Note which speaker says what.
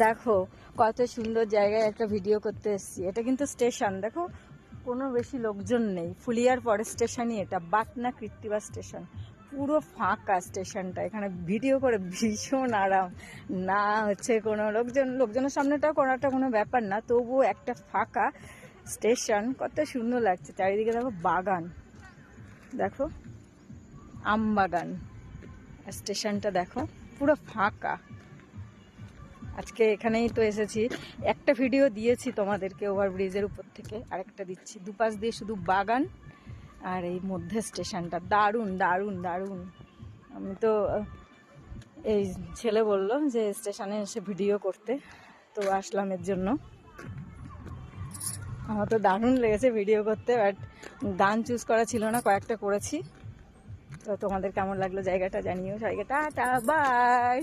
Speaker 1: দেখো কত সুন্দর জায়গায় একটা ভিডিও করতে এসেছি। এটা কিন্তু স্টেশন, দেখো কোনো বেশি লোকজন নেই। ফুলিয়ার পরের স্টেশনই এটা, বাটনা কৃত্তিবাস স্টেশন। পুরো ফাঁকা স্টেশনটা, এখানে ভিডিও করে ভীষণ আরাম। না হচ্ছে কোনো লোকজনের সামনেটাও করাটা কোনো ব্যাপার না, তবুও একটা ফাঁকা স্টেশন। কত সুন্দর লাগছে চারিদিকে। দেখো বাগান, দেখো আম বাগান। স্টেশনটা দেখো পুরো ফাঁকা। আজকে এখানেই তো এসেছি। একটা ভিডিও দিয়েছি তোমাদেরকে ওভারব্রিজের উপর থেকে, আরেকটা দিচ্ছি। দুপাশ দিয়ে শুধু বাগান আর এই মধ্যে স্টেশনটা। দারুণ দারুণ দারুণ। আমি তো এই ছেলে বলল যে স্টেশনে এসে ভিডিও করতে, তো আসলাম এর জন্য। আমার তো দারুণ লেগেছে ভিডিও করতে, বাট গান চুজ করা ছিল না, কয়েকটা করেছি। তো তোমাদের কেমন লাগলো জায়গাটা জানিও। জায়গাটা টাটা বাই।